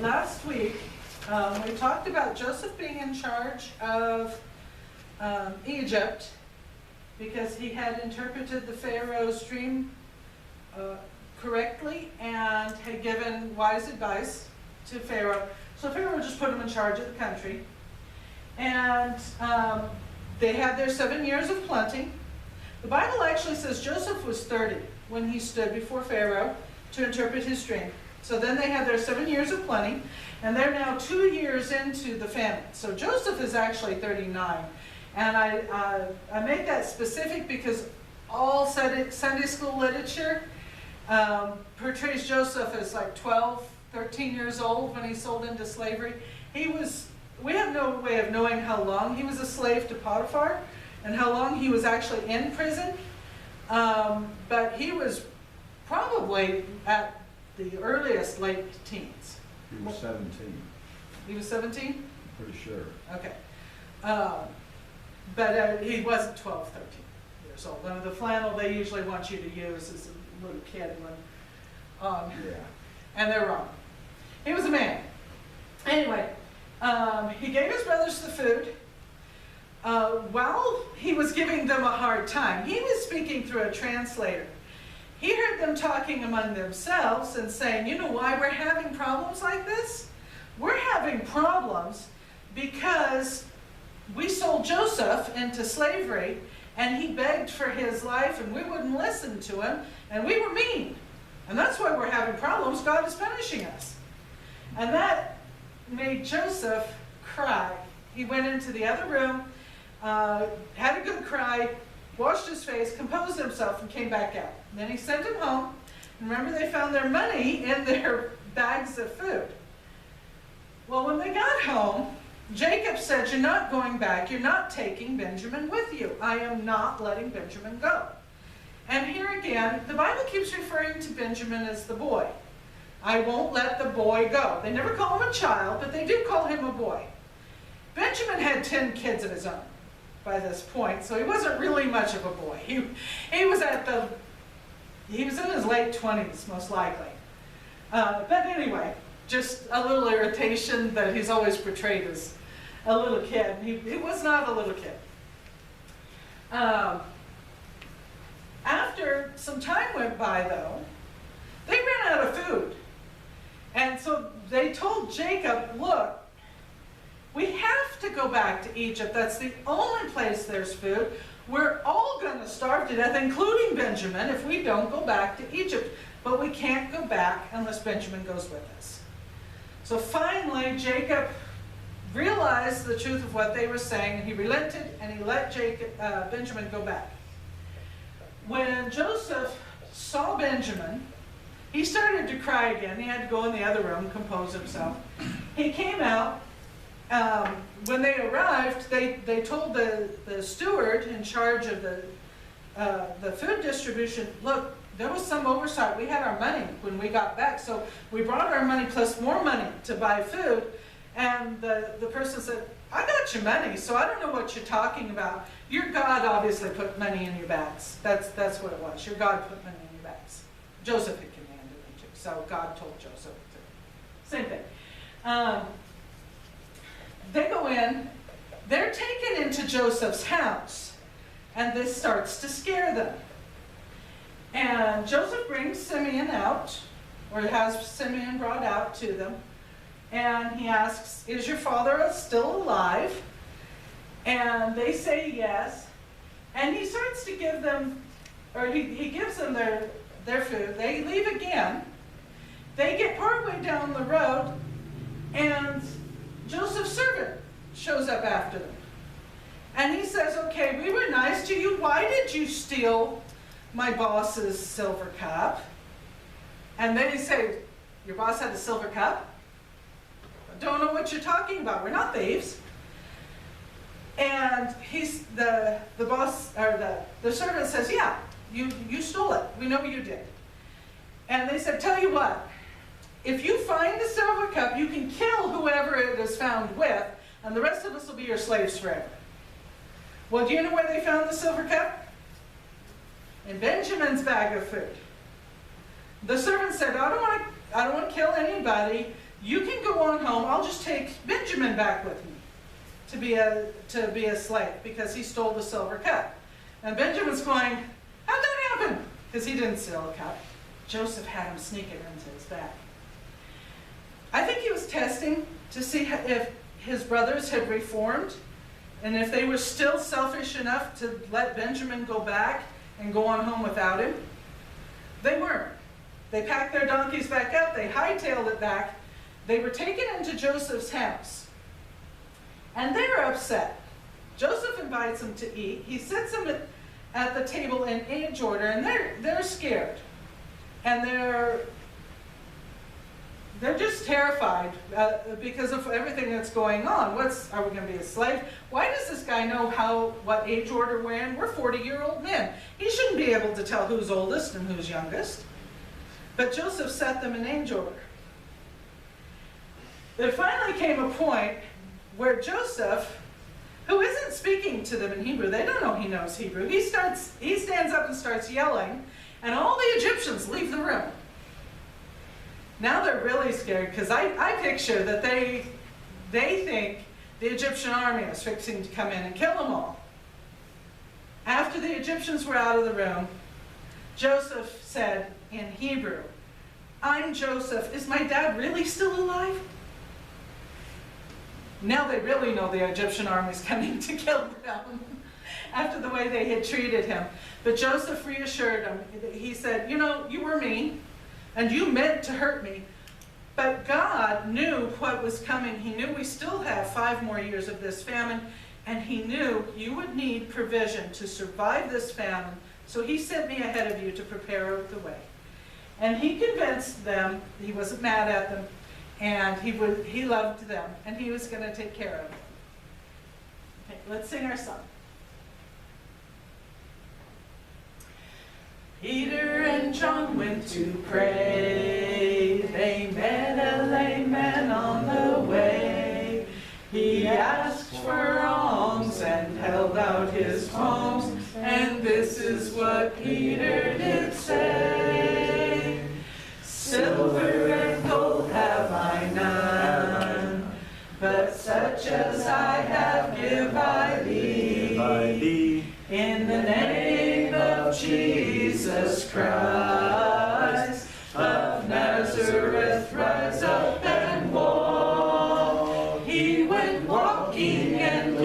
last week, we talked about Joseph being in charge of Egypt because he had interpreted the Pharaoh's dream correctly and had given wise advice to Pharaoh. So Pharaoh just put him in charge of the country. And they had their 7 years of plenty. The Bible actually says Joseph was 30 when he stood before Pharaoh to interpret his dream. So then they had their 7 years of plenty, and they're now 2 years into the famine. So Joseph is actually 39. And I make that specific because all Sunday school literature portrays Joseph as like 12, 13 years old when he's sold into slavery. We have no way of knowing how long he was a slave to Potiphar and how long he was actually in prison. But he was probably at the earliest late teens. He was 17. He was 17? Pretty sure. Okay. But he wasn't 12, 13 years old. Now, the flannel they usually want you to use is a little kid one. Yeah. And they're wrong. He was a man. Anyway, he gave his brothers the food. While he was giving them a hard time, he was speaking through a translator. He heard them talking among themselves and saying, you know why we're having problems like this? We're having problems because we sold Joseph into slavery and he begged for his life and we wouldn't listen to him and we were mean. And that's why we're having problems. God is punishing us. And that made Joseph cry. He went into the other room, had a good cry, washed his face, composed himself, and came back out. And then he sent him home. And remember, they found their money in their bags of food. Well, when they got home, Jacob said, you're not going back. You're not taking Benjamin with you. I am not letting Benjamin go. And here again, the Bible keeps referring to Benjamin as the boy. I won't let the boy go. They never call him a child, but they do call him a boy. Benjamin had 10 kids of his own by this point, so he wasn't really much of a boy. He was in his late 20s, most likely. But anyway, just a little irritation that he's always portrayed as a little kid. He was not a little kid. After some time went by, though, they ran out of food. And so they told Jacob, look, we have to go back to Egypt. That's the only place there's food. We're all going to starve to death, including Benjamin, if we don't go back to Egypt. But we can't go back unless Benjamin goes with us. So finally, Jacob realized the truth of what they were saying, and he relented, and he let Benjamin go back. When Joseph saw Benjamin, he started to cry again. He had to go in the other room, compose himself. He came out. When they arrived, they told the steward in charge of the food distribution, look, there was some oversight. We had our money when we got back, so we brought our money plus more money to buy food. And the person said, I got your money, so I don't know what you're talking about. Your God obviously put money in your bags. That's what it was. Your God put money in your bags. Joseph had commanded them to, so God told Joseph to. Same thing. They go in, they're taken into Joseph's house, and this starts to scare them. And Joseph brings Simeon out, or has Simeon brought out to them, and he asks, is your father still alive? And they say yes. And he starts to give them, or he gives them their food. They leave again. They get partway down the road, and Joseph's servant shows up after them. And he says, okay, we were nice to you. Why did you steal my boss's silver cup? And then he says, your boss had a silver cup? I don't know what you're talking about. We're not thieves. And the boss, or the servant says, yeah, you stole it. We know you did. And they said, tell you what, if you find the silver cup, you can kill whoever it is found with, and the rest of us will be your slaves forever. Well, do you know where they found the silver cup? In Benjamin's bag of food. The servant said, I don't want to kill anybody. you can go on home, I'll just take Benjamin back with me to be a slave because he stole the silver cup. And Benjamin's going, how'd that happen? Because he didn't steal a cup. Joseph had him sneak it into his bag. I think he was testing to see if his brothers had reformed and if they were still selfish enough to let Benjamin go back and go on home without him. They weren't. They packed their donkeys back up, they hightailed it back. They were taken into Joseph's house. And they're upset. Joseph invites them to eat. He sits them at the table in age order, and they're scared. And they're just terrified because of everything that's going on. Are we going to be a slave? Why does this guy know what age order we're in? We're 40-year-old men. He shouldn't be able to tell who's oldest and who's youngest. But Joseph set them in age order. There finally came a point where Joseph, who isn't speaking to them in Hebrew, they don't know he knows Hebrew, he stands up and starts yelling, and all the Egyptians leave the room. Now they're really scared because I picture that they think the Egyptian army is fixing to come in and kill them all. After the Egyptians were out of the room, Joseph said in Hebrew, I'm Joseph. Is my dad really still alive? Now they really know the Egyptian army's coming to kill them after the way they had treated him. But Joseph reassured him. He said, you were mean and you meant to hurt me, but God knew what was coming. He knew we still have 5 more years of this famine, and he knew you would need provision to survive this famine. So he sent me ahead of you to prepare the way. And he convinced them, he wasn't mad at them, and he loved them, and he was going to take care of them. Okay, let's sing our song. Peter and John went to pray. They met a lame man on the way. He asked for alms and held out his palms, and this is what Peter did say. Silver and gold have I none, but such as I have give I thee. In the name of Jesus Christ of Nazareth, rise up and walk. He went walking and